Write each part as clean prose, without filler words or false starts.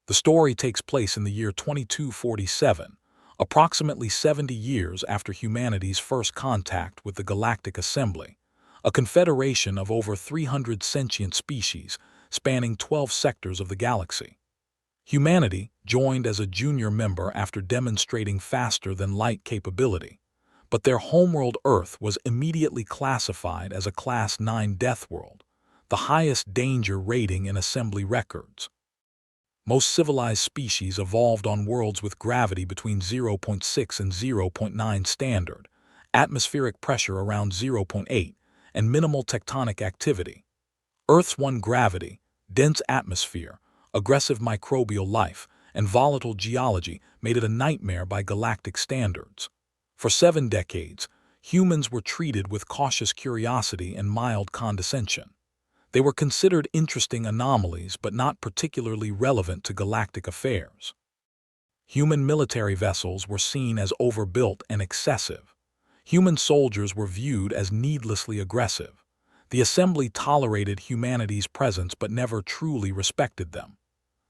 The story takes place in the year 2247, approximately 70 years after humanity's first contact with the Galactic Assembly, a confederation of over 300 sentient species spanning 12 sectors of the galaxy. Humanity joined as a junior member after demonstrating faster-than-light capability, but their homeworld Earth was immediately classified as a Class 9 death world, the highest danger rating in Assembly records. Most civilized species evolved on worlds with gravity between 0.6 and 0.9 standard, atmospheric pressure around 0.8, and minimal tectonic activity. Earth's one gravity, dense atmosphere, aggressive microbial life, and volatile geology made it a nightmare by galactic standards. For 7 decades, humans were treated with cautious curiosity and mild condescension. They were considered interesting anomalies but not particularly relevant to galactic affairs. Human military vessels were seen as overbuilt and excessive. Human soldiers were viewed as needlessly aggressive. The Assembly tolerated humanity's presence but never truly respected them.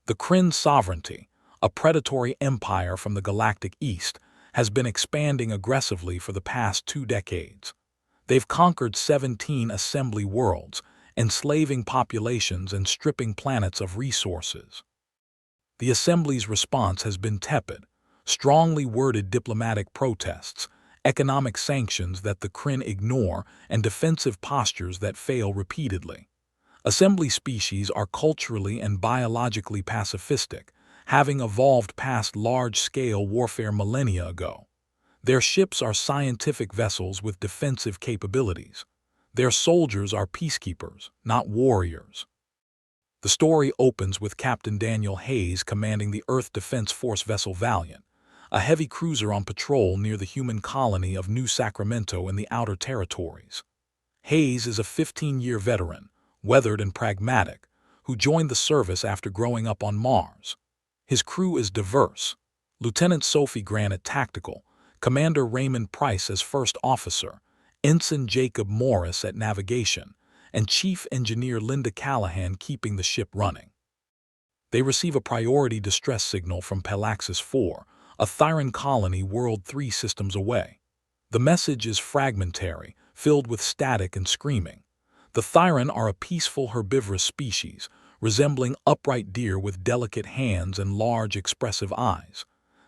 The Kryn sovereignty, a predatory empire from the galactic east, has been expanding aggressively for the past 2 decades. They've conquered 17 Assembly worlds, enslaving populations and stripping planets of resources. The Assembly's response has been tepid, strongly worded diplomatic protests, economic sanctions that the Kryn ignore, and defensive postures that fail repeatedly. Assembly species are culturally and biologically pacifistic, having evolved past large-scale warfare millennia ago. Their ships are scientific vessels with defensive capabilities. Their soldiers are peacekeepers, not warriors. The story opens with Captain Daniel Hayes commanding the Earth Defense Force vessel Valiant, a heavy cruiser on patrol near the human colony of New Sacramento in the Outer Territories. Hayes is a 15-year veteran, weathered and pragmatic, who joined the service after growing up on Mars. His crew is diverse. Lieutenant Sophie Grant at Tactical, Commander Raymond Price as First Officer, Ensign Jacob Morris at Navigation, and Chief Engineer Linda Callahan keeping the ship running. They receive a priority distress signal from Pelaxis 4, a Thyran colony World 3 systems away. The message is fragmentary, filled with static and screaming. The Thyran are a peaceful herbivorous species, resembling upright deer with delicate hands and large expressive eyes.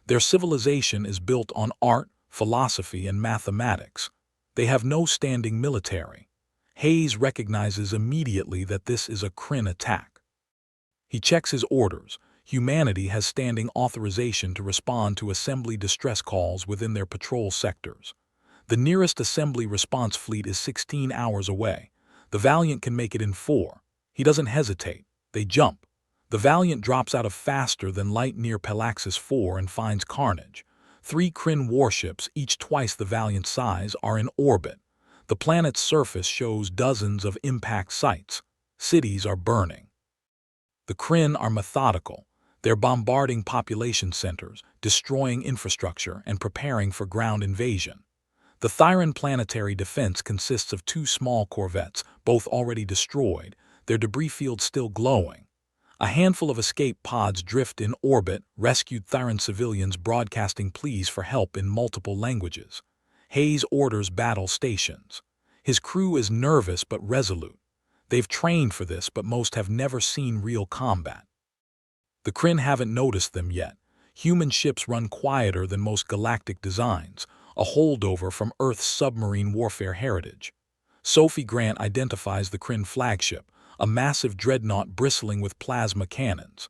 Their civilization is built on art, philosophy, and mathematics. They have no standing military. Hayes recognizes immediately that this is a Kryn attack. He checks his orders. Humanity has standing authorization to respond to Assembly distress calls within their patrol sectors. The nearest Assembly response fleet is 16 hours away. The Valiant can make it in 4. He doesn't hesitate. They jump. The Valiant drops out of faster-than-light near Pelaxis 4 and finds carnage. 3 Kryn warships, each twice the Valiant's size, are in orbit. The planet's surface shows dozens of impact sites. Cities are burning. The Kryn are methodical. They're bombarding population centers, destroying infrastructure, and preparing for ground invasion. The Thyran planetary defense consists of 2 small corvettes, both already destroyed, their debris fields still glowing. A handful of escape pods drift in orbit, rescued Thyran civilians broadcasting pleas for help in multiple languages. Hayes orders battle stations. His crew is nervous but resolute. They've trained for this, but most have never seen real combat. The Kryn haven't noticed them yet. Human ships run quieter than most galactic designs, a holdover from Earth's submarine warfare heritage. Sophie Grant identifies the Kryn flagship, a massive dreadnought bristling with plasma cannons.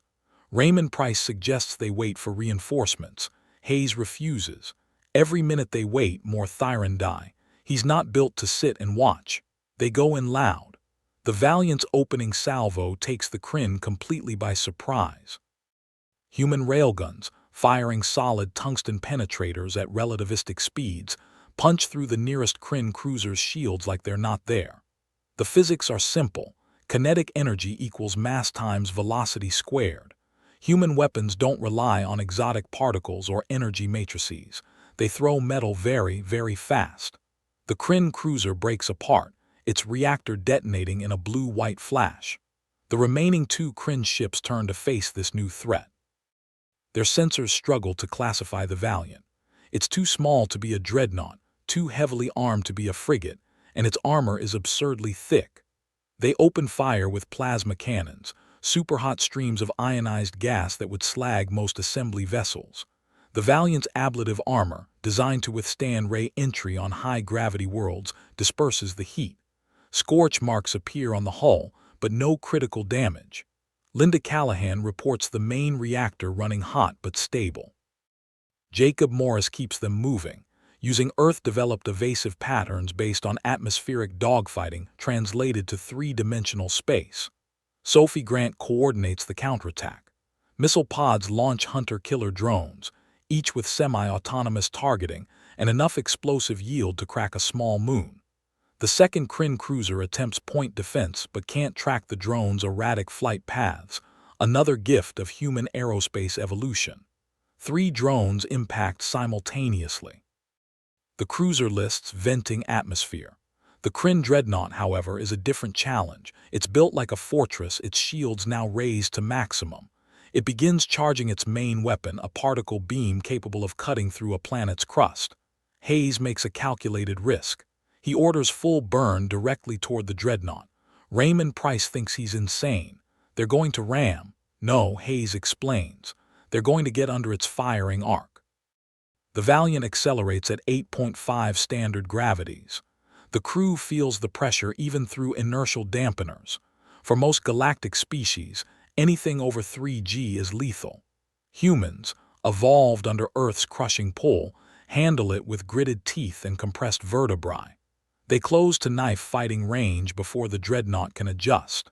Raymond Price suggests they wait for reinforcements. Hayes refuses. Every minute they wait, more Thyran die. He's not built to sit and watch. They go in loud. The Valiant's opening salvo takes the Kryn completely by surprise. Human railguns, firing solid tungsten penetrators at relativistic speeds, punch through the nearest Kryn cruiser's shields like they're not there. The physics are simple. Kinetic energy equals mass times velocity squared. Human weapons don't rely on exotic particles or energy matrices. They throw metal very, very fast. The Kryn cruiser breaks apart, its reactor detonating in a blue-white flash. The remaining 2 Kryn ships turn to face this new threat. Their sensors struggle to classify the Valiant. It's too small to be a dreadnought, too heavily armed to be a frigate, and its armor is absurdly thick. They open fire with plasma cannons, super-hot streams of ionized gas that would slag most assembly vessels. The Valiant's ablative armor, designed to withstand ray entry on high-gravity worlds, disperses the heat. Scorch marks appear on the hull, but no critical damage. Linda Callahan reports the main reactor running hot but stable. Jacob Morris keeps them moving, using Earth-developed evasive patterns based on atmospheric dogfighting translated to three-dimensional space. Sophie Grant coordinates the counterattack. Missile pods launch hunter-killer drones, each with semi-autonomous targeting and enough explosive yield to crack a small moon. The second Kryn cruiser attempts point defense but can't track the drone's erratic flight paths, another gift of human aerospace evolution. 3 drones impact simultaneously. The cruiser lists venting atmosphere. The Kryn dreadnought, however, is a different challenge. It's built like a fortress, its shields now raised to maximum. It begins charging its main weapon, a particle beam capable of cutting through a planet's crust. Hayes makes a calculated risk. He orders full burn directly toward the dreadnought. Raymond Price thinks he's insane. They're going to ram. No, Hayes explains. They're going to get under its firing arc. The Valiant accelerates at 8.5 standard gravities. The crew feels the pressure even through inertial dampeners. For most galactic species, anything over 3G is lethal. Humans, evolved under Earth's crushing pull, handle it with gritted teeth and compressed vertebrae. They close to knife fighting range before the dreadnought can adjust.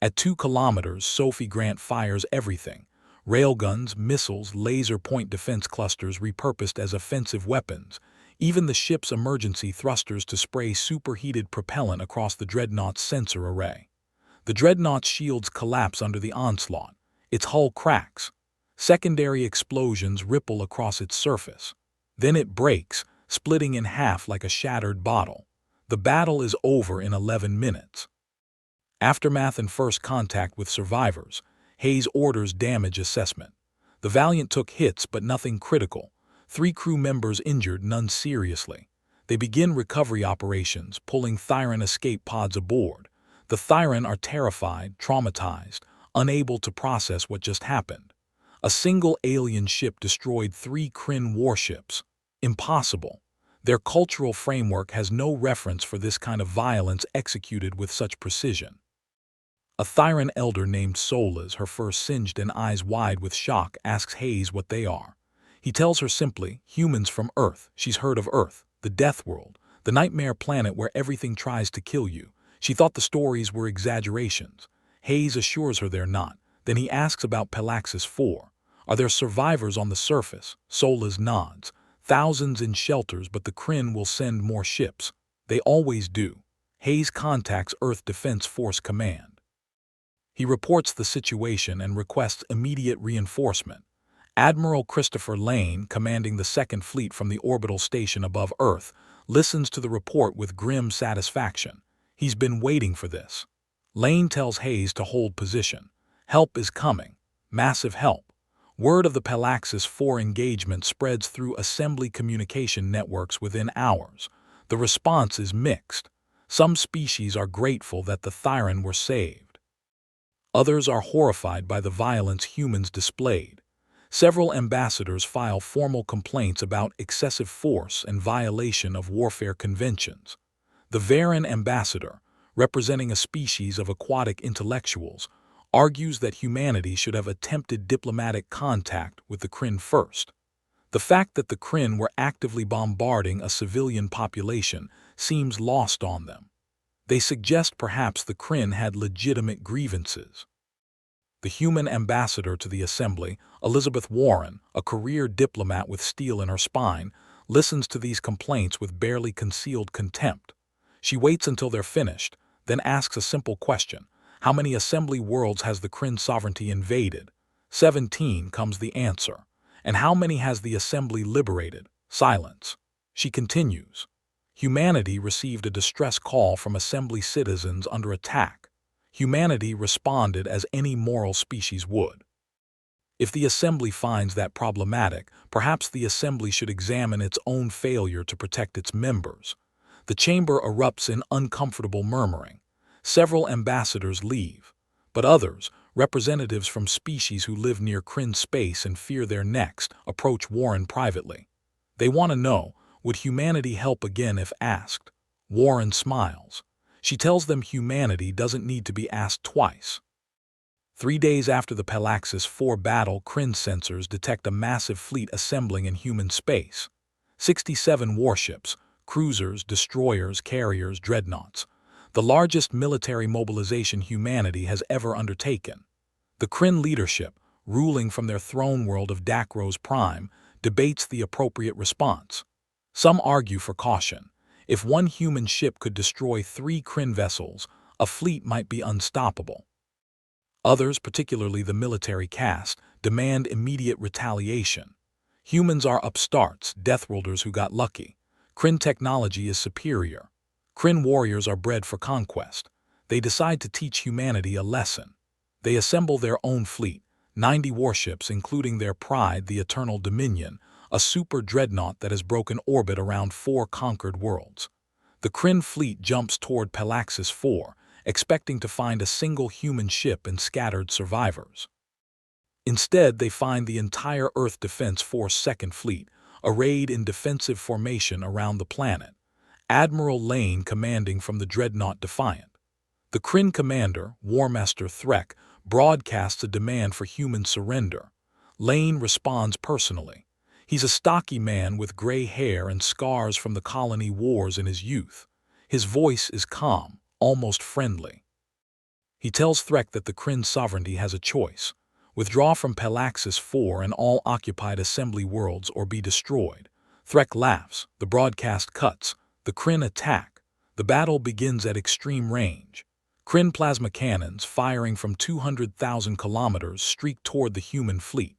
At 2 kilometers, Sophie Grant fires everything. Railguns, missiles, laser point defense clusters repurposed as offensive weapons, even the ship's emergency thrusters to spray superheated propellant across the dreadnought's sensor array. The dreadnought's shields collapse under the onslaught. Its hull cracks. Secondary explosions ripple across its surface. Then it breaks, splitting in half like a shattered bottle. The battle is over in 11 minutes. Aftermath and first contact with survivors. Hayes orders damage assessment. The Valiant took hits but nothing critical. 3 crew members injured, none seriously. They begin recovery operations, pulling Thyran escape pods aboard. The Thyran are terrified, traumatized, unable to process what just happened. A single alien ship destroyed 3 Kryn warships. Impossible. Their cultural framework has no reference for this kind of violence executed with such precision. A Thyran elder named Solas, her fur singed and eyes wide with shock, asks Hayes what they are. He tells her simply, humans from Earth. She's heard of Earth, the Deathworld, the nightmare planet where everything tries to kill you. She thought the stories were exaggerations. Hayes assures her they're not. Then he asks about Pelaxis 4. Are there survivors on the surface? Solas nods. Thousands in shelters, but the Kryn will send more ships. They always do. Hayes contacts Earth Defense Force Command. He reports the situation and requests immediate reinforcement. Admiral Christopher Lane, commanding the Second Fleet from the orbital station above Earth, listens to the report with grim satisfaction. He's been waiting for this. Lane tells Hayes to hold position. Help is coming. Massive help. Word of the Pelaxis 4 engagement spreads through assembly communication networks within hours. The response is mixed. Some species are grateful that the Thyran were saved. Others are horrified by the violence humans displayed. Several ambassadors file formal complaints about excessive force and violation of warfare conventions. The Varan ambassador, representing a species of aquatic intellectuals, argues that humanity should have attempted diplomatic contact with the Kryn first. The fact that the Kryn were actively bombarding a civilian population seems lost on them. They suggest perhaps the Kryn had legitimate grievances. The human ambassador to the assembly, Elizabeth Warren, a career diplomat with steel in her spine, listens to these complaints with barely concealed contempt. She waits until they're finished, then asks a simple question. How many assembly worlds has the Kryn sovereignty invaded? 17 comes the answer. And how many has the assembly liberated? Silence. She continues. Humanity received a distress call from assembly citizens under attack. Humanity responded as any moral species would. If the assembly finds that problematic, perhaps the assembly should examine its own failure to protect its members. The chamber erupts in uncomfortable murmuring. Several ambassadors leave, but others, representatives from species who live near Kryn space and fear their next, approach Warren privately. They want to know, would humanity help again if asked? Warren smiles. She tells them humanity doesn't need to be asked twice. 3 days after the Palaxis 4 battle, Kryn sensors detect a massive fleet assembling in human space. 67 warships, cruisers, destroyers, carriers, dreadnoughts. The largest military mobilization humanity has ever undertaken. The Kryn leadership, ruling from their throne world of Dakros Prime, debates the appropriate response. Some argue for caution. If one human ship could destroy 3 Kryn vessels, a fleet might be unstoppable. Others, particularly the military caste, demand immediate retaliation. Humans are upstarts, Deathworlders who got lucky. Kryn technology is superior. Kryn warriors are bred for conquest. They decide to teach humanity a lesson. They assemble their own fleet, 90 warships including their pride, the Eternal Dominion, a super dreadnought that has broken orbit around 4 conquered worlds. The Kryn fleet jumps toward Palaxis 4, expecting to find a single human ship and scattered survivors. Instead, they find the entire Earth Defense Force Second Fleet, arrayed in defensive formation around the planet. Admiral Lane commanding from the dreadnought Defiant. The Kryn commander, Warmaster Threk, broadcasts a demand for human surrender. Lane responds personally. He's a stocky man with gray hair and scars from the colony wars in his youth. His voice is calm, almost friendly. He tells Threk that the Kryn sovereignty has a choice: withdraw from Palaxis 4 and all occupied assembly worlds or be destroyed. Threk laughs. The broadcast cuts. The Kryn attack. The battle begins at extreme range. Kryn plasma cannons, firing from 200,000 kilometers, streak toward the human fleet.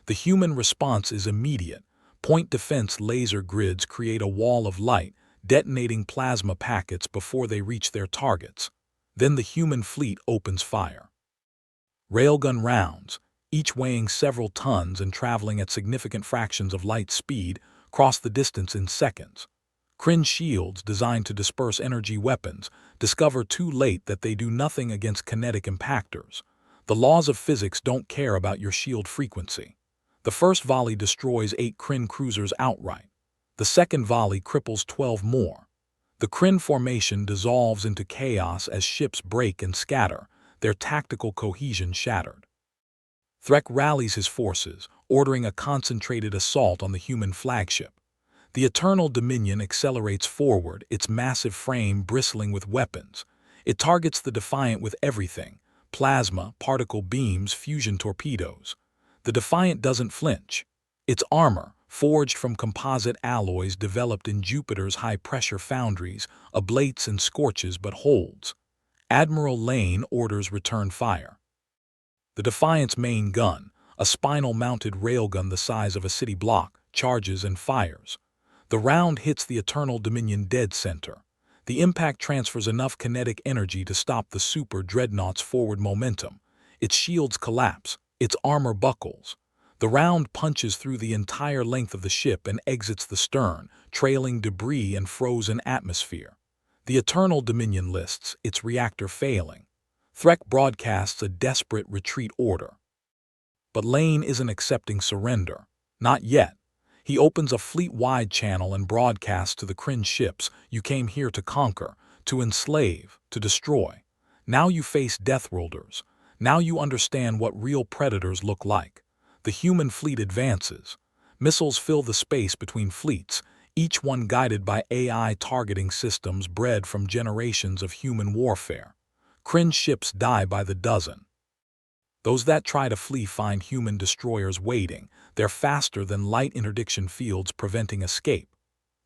The human response is immediate. Point defense laser grids create a wall of light, detonating plasma packets before they reach their targets. Then the human fleet opens fire. Railgun rounds, each weighing several tons and traveling at significant fractions of light speed, cross the distance in seconds. Kryn shields, designed to disperse energy weapons, discover too late that they do nothing against kinetic impactors. The laws of physics don't care about your shield frequency. The first volley destroys 8 Kryn cruisers outright. The second volley cripples 12 more. The Kryn formation dissolves into chaos as ships break and scatter, their tactical cohesion shattered. Threk rallies his forces, ordering a concentrated assault on the human flagship. The Eternal Dominion accelerates forward, its massive frame bristling with weapons. It targets the Defiant with everything: plasma, particle beams, fusion torpedoes. The Defiant doesn't flinch. Its armor, forged from composite alloys developed in Jupiter's high-pressure foundries, ablates and scorches but holds. Admiral Lane orders return fire. The Defiant's main gun, a spinal-mounted railgun the size of a city block, charges and fires. The round hits the Eternal Dominion dead center. The impact transfers enough kinetic energy to stop the super dreadnought's forward momentum. Its shields collapse. Its armor buckles. The round punches through the entire length of the ship and exits the stern, trailing debris and frozen atmosphere. The Eternal Dominion lists, its reactor failing. Threk broadcasts a desperate retreat order. But Lane isn't accepting surrender. Not yet. He opens a fleet-wide channel and broadcasts to the Kryn ships, "You came here to conquer, to enslave, to destroy. Now you face Deathworlders. Now you understand what real predators look like." The human fleet advances. Missiles fill the space between fleets, each one guided by AI targeting systems bred from generations of human warfare. Kryn ships die by the dozen. Those that try to flee find human destroyers waiting. They're faster than light interdiction fields, preventing escape.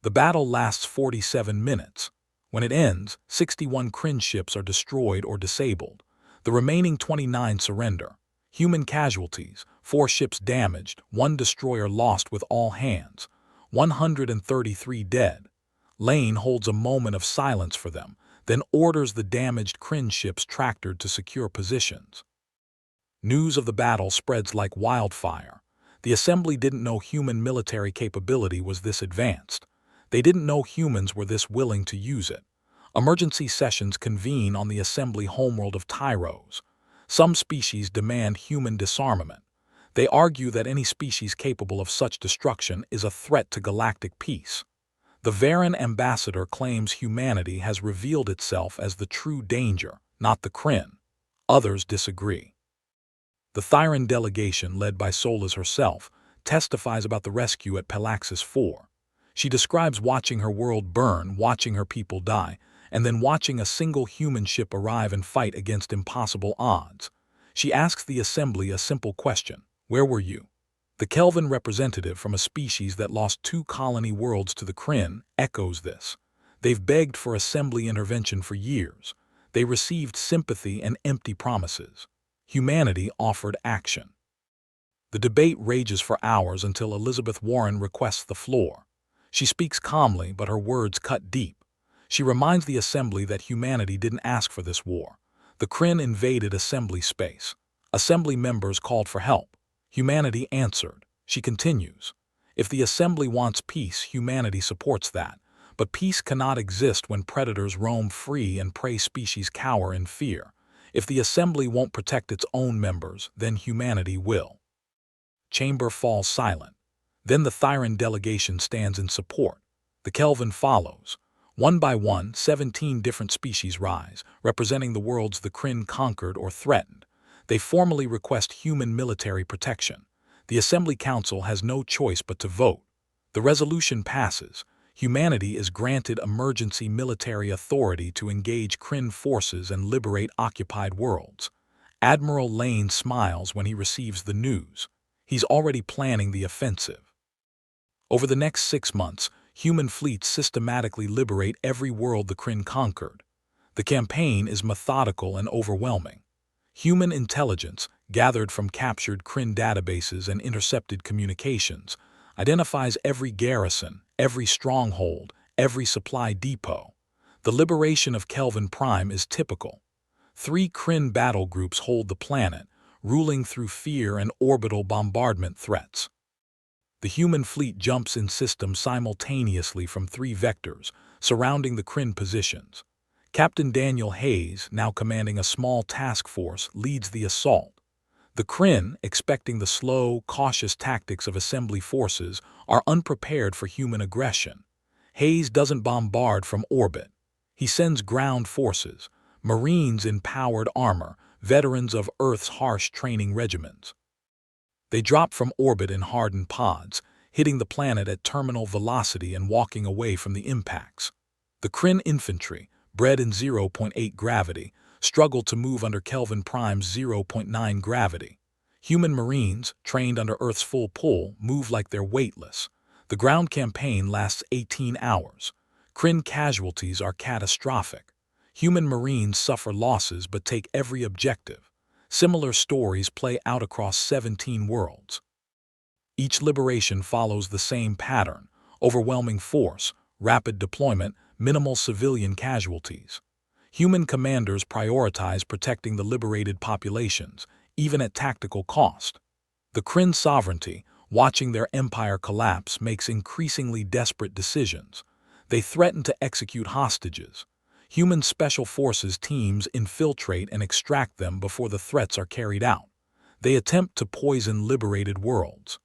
The battle lasts 47 minutes. When it ends, 61 Kryn ships are destroyed or disabled. The remaining 29 surrender. Human casualties: 4 ships damaged, 1 destroyer lost with all hands, 133 dead. Lane holds a moment of silence for them, then orders the damaged Kryn ships tractored to secure positions. News of the battle spreads like wildfire. The Assembly didn't know human military capability was this advanced. They didn't know humans were this willing to use it. Emergency sessions convene on the Assembly homeworld of Tyros. Some species demand human disarmament. They argue that any species capable of such destruction is a threat to galactic peace. The Varan ambassador claims humanity has revealed itself as the true danger, not the Kryn. Others disagree. The Thyran delegation, led by Solas herself, testifies about the rescue at Pelaxis 4. She describes watching her world burn, watching her people die, and then watching a single human ship arrive and fight against impossible odds. She asks the Assembly a simple question: where were you? The Kelvin representative from a species that lost 2 colony worlds to the Kryn echoes this. They've begged for Assembly intervention for years. They received sympathy and empty promises. Humanity offered action. The debate rages for hours until Elizabeth Warren requests the floor. She speaks calmly, but her words cut deep. She reminds the Assembly that humanity didn't ask for this war. The Kryn invaded Assembly space. Assembly members called for help. Humanity answered. She continues. If the Assembly wants peace, humanity supports that. But peace cannot exist when predators roam free and prey species cower in fear. If the Assembly won't protect its own members, then humanity will. Chamber falls silent. Then the Thyran delegation stands in support. The Kelvin follows. One by one, 17 different species rise, representing the worlds the Kryn conquered or threatened. They formally request human military protection. The Assembly Council has no choice but to vote. The resolution passes. Humanity is granted emergency military authority to engage Kryn forces and liberate occupied worlds. Admiral Lane smiles when he receives the news. He's already planning the offensive. Over the next 6 months, human fleets systematically liberate every world the Kryn conquered. The campaign is methodical and overwhelming. Human intelligence, gathered from captured Kryn databases and intercepted communications, identifies every garrison, every stronghold, every supply depot. The liberation of Kelvin Prime is typical. 3 Kryn battle groups hold the planet, ruling through fear and orbital bombardment threats. The human fleet jumps in system simultaneously from 3 vectors, surrounding the Kryn positions. Captain Daniel Hayes, now commanding a small task force, leads the assault. The Kryn, expecting the slow, cautious tactics of Assembly forces, are unprepared for human aggression. Hayes doesn't bombard from orbit. He sends ground forces, Marines in powered armor, veterans of Earth's harsh training regiments. They drop from orbit in hardened pods, hitting the planet at terminal velocity and walking away from the impacts. The Kryn infantry, bred in 0.8 gravity, struggle to move under Kelvin Prime's 0.9 gravity. Human Marines, trained under Earth's full pull, move like they're weightless. The ground campaign lasts 18 hours. Kryn casualties are catastrophic. Human Marines suffer losses but take every objective. Similar stories play out across 17 worlds. Each liberation follows the same pattern: overwhelming force, rapid deployment, minimal civilian casualties. Human commanders prioritize protecting the liberated populations, even at tactical cost. The Kryn sovereignty, watching their empire collapse, makes increasingly desperate decisions. They threaten to execute hostages. Human special forces teams infiltrate and extract them before the threats are carried out. They attempt to poison liberated worlds.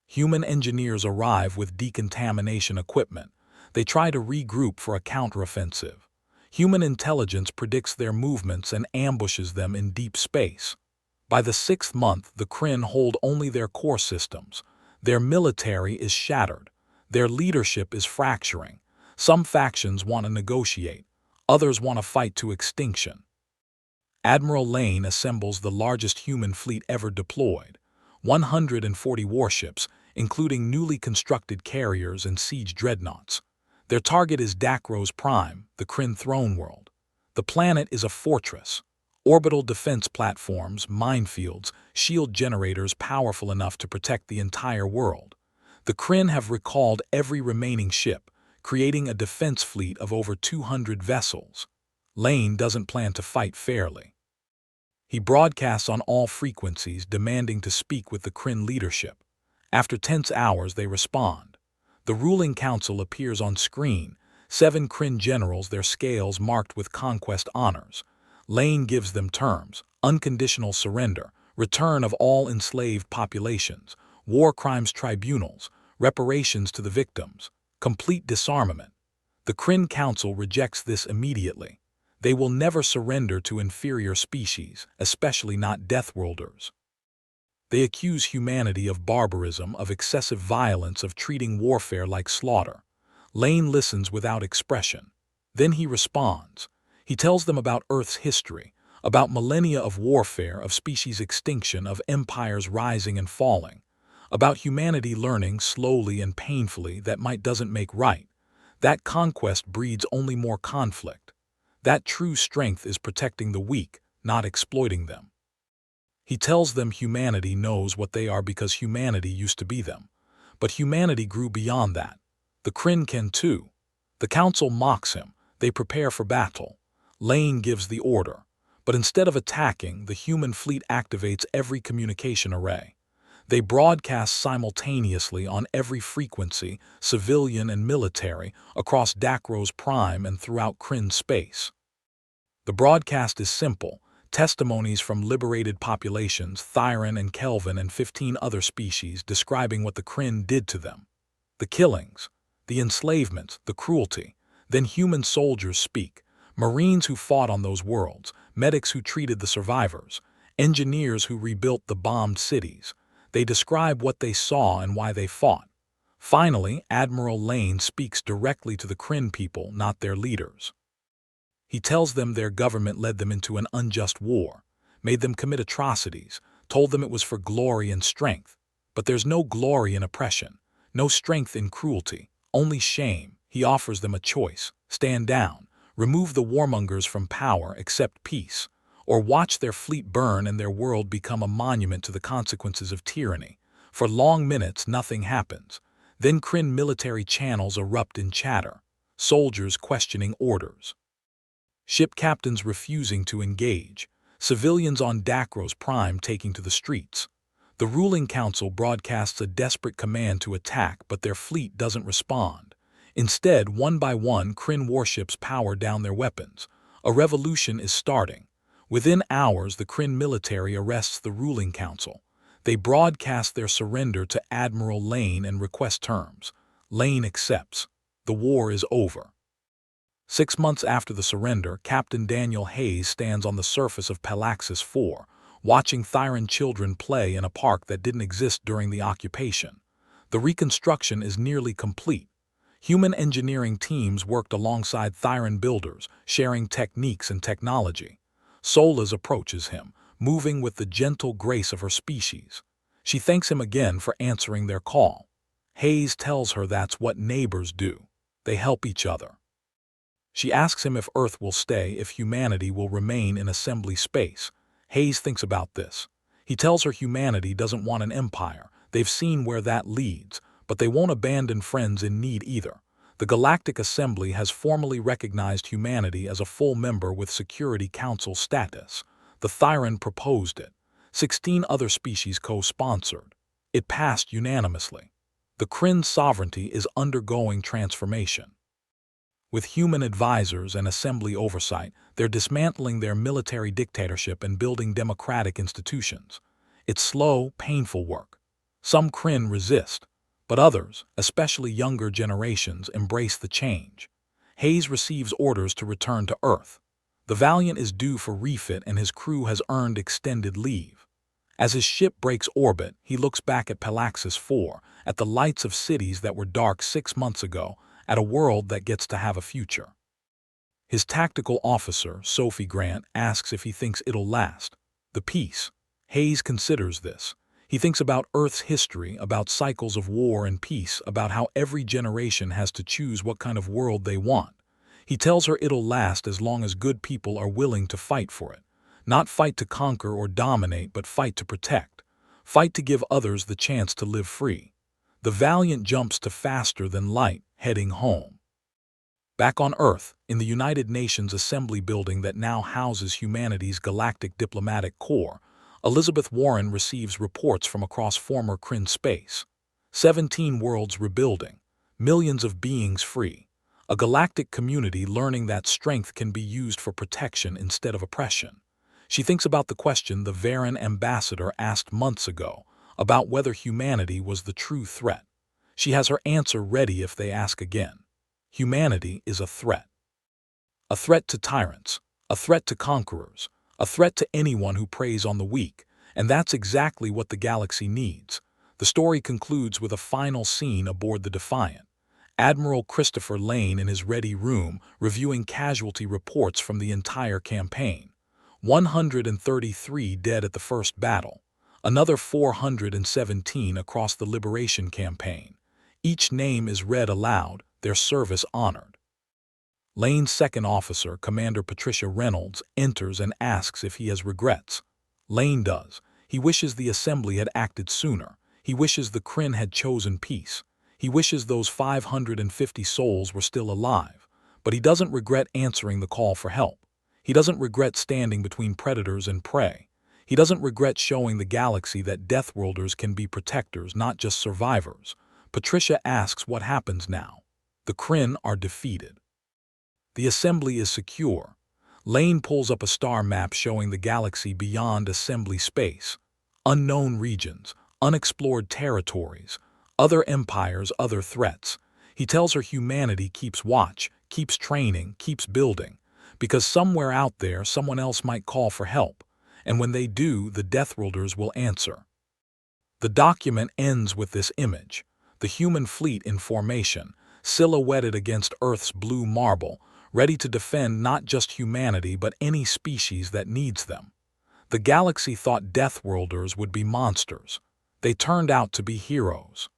Human engineers arrive with decontamination equipment. They try to regroup for a counteroffensive. Human intelligence predicts their movements and ambushes them in deep space. By the 6th month, the Kryn hold only their core systems. Their military is shattered. Their leadership is fracturing. Some factions want to negotiate. Others want to fight to extinction. Admiral Lane assembles the largest human fleet ever deployed. 140 warships, including newly constructed carriers and siege dreadnoughts. Their target is Dakros Prime, the Kryn throne world. The planet is a fortress. Orbital defense platforms, minefields, shield generators powerful enough to protect the entire world. The Kryn have recalled every remaining ship, creating a defense fleet of over 200 vessels. Lane doesn't plan to fight fairly. He broadcasts on all frequencies, demanding to speak with the Kryn leadership. After tense hours, they respond. The ruling council appears on screen, 7 Kryn generals, their scales marked with conquest honors. Lane gives them terms: unconditional surrender, return of all enslaved populations, war crimes tribunals, reparations to the victims, complete disarmament. The Kryn Council rejects this immediately. They will never surrender to inferior species, especially not Deathworlders. They accuse humanity of barbarism, of excessive violence, of treating warfare like slaughter. Lane listens without expression. Then he responds. He tells them about Earth's history, about millennia of warfare, of species extinction, of empires rising and falling, about humanity learning slowly and painfully that might doesn't make right. That conquest breeds only more conflict. That true strength is protecting the weak, not exploiting them. He tells them humanity knows what they are because humanity used to be them. But humanity grew beyond that. The Kryn can too. The council mocks him. They prepare for battle. Lane gives the order. But instead of attacking, the human fleet activates every communication array. They broadcast simultaneously on every frequency, civilian and military, across Dakros Prime and throughout Kryn space. The broadcast is simple: testimonies from liberated populations, Thyran and Kelvin and 15 other species, describing what the Kryn did to them. The killings, the enslavements, the cruelty. Then human soldiers speak, Marines who fought on those worlds, medics who treated the survivors, engineers who rebuilt the bombed cities. They describe what they saw and why they fought. Finally, Admiral Lane speaks directly to the Kryn people, not their leaders. He tells them their government led them into an unjust war, made them commit atrocities, told them it was for glory and strength. But there's no glory in oppression, no strength in cruelty, only shame. He offers them a choice: stand down, remove the warmongers from power, accept peace, or watch their fleet burn and their world become a monument to the consequences of tyranny. For long minutes nothing happens. Then Kryn military channels erupt in chatter, soldiers questioning orders, ship captains refusing to engage, civilians on Dakros Prime taking to the streets. The ruling council broadcasts a desperate command to attack, but their fleet doesn't respond. Instead, one by one, Kryn warships power down their weapons. A revolution is starting. Within hours, the Kryn military arrests the ruling council. They broadcast their surrender to Admiral Lane and request terms. Lane accepts. The war is over. 6 months after the surrender, Captain Daniel Hayes stands on the surface of Palaxis 4, watching Thyran children play in a park that didn't exist during the occupation. The reconstruction is nearly complete. Human engineering teams worked alongside Thyran builders, sharing techniques and technology. Solas approaches him, moving with the gentle grace of her species. She thanks him again for answering their call. Hayes tells her that's what neighbors do. They help each other. She asks him if Earth will stay, if humanity will remain in assembly space. Hayes thinks about this. He tells her humanity doesn't want an empire. They've seen where that leads, but they won't abandon friends in need either. The Galactic Assembly has formally recognized humanity as a full member with Security Council status. The Thyran proposed it. 16 other species co-sponsored. It passed unanimously. The Kryn sovereignty is undergoing transformation. With human advisors and assembly oversight, they're dismantling their military dictatorship and building democratic institutions. It's slow, painful work. Some Kryn resist, but others, especially younger generations, embrace the change. Hayes receives orders to return to Earth. The Valiant is due for refit and his crew has earned extended leave. As his ship breaks orbit, he looks back at Palaxis 4, at the lights of cities that were dark 6 months ago, at a world that gets to have a future. His tactical officer, Sophie Grant, asks if he thinks it'll last. The peace. Hayes considers this. He thinks about Earth's history, about cycles of war and peace, about how every generation has to choose what kind of world they want. He tells her it'll last as long as good people are willing to fight for it. Not fight to conquer or dominate, but fight to protect. Fight to give others the chance to live free. The Valiant jumps to faster than light, heading home. Back on Earth, in the United Nations Assembly building that now houses humanity's galactic diplomatic corps, Elizabeth Warren receives reports from across former Kryn space. 17 worlds rebuilding, millions of beings free, a galactic community learning that strength can be used for protection instead of oppression. She thinks about the question the Varen ambassador asked months ago about whether humanity was the true threat. She has her answer ready if they ask again. Humanity is a threat. A threat to tyrants, a threat to conquerors, a threat to anyone who preys on the weak, and that's exactly what the galaxy needs. The story concludes with a final scene aboard the Defiant. Admiral Christopher Lane in his ready room reviewing casualty reports from the entire campaign. 133 dead at the first battle, another 417 across the Liberation campaign. Each name is read aloud, their service honored. Lane's second officer, Commander Patricia Reynolds, enters and asks if he has regrets. Lane does. He wishes the Assembly had acted sooner. He wishes the Kryn had chosen peace. He wishes those 550 souls were still alive. But he doesn't regret answering the call for help. He doesn't regret standing between predators and prey. He doesn't regret showing the galaxy that Deathworlders can be protectors, not just survivors. Patricia asks what happens now. The Kryn are defeated. The Assembly is secure. Lane pulls up a star map showing the galaxy beyond Assembly space. Unknown regions, unexplored territories, other empires, other threats. He tells her humanity keeps watch, keeps training, keeps building. Because somewhere out there, someone else might call for help. And when they do, the Deathworlders will answer. The document ends with this image. The human fleet in formation, silhouetted against Earth's blue marble, ready to defend not just humanity but any species that needs them. The galaxy thought Deathworlders would be monsters. They turned out to be heroes.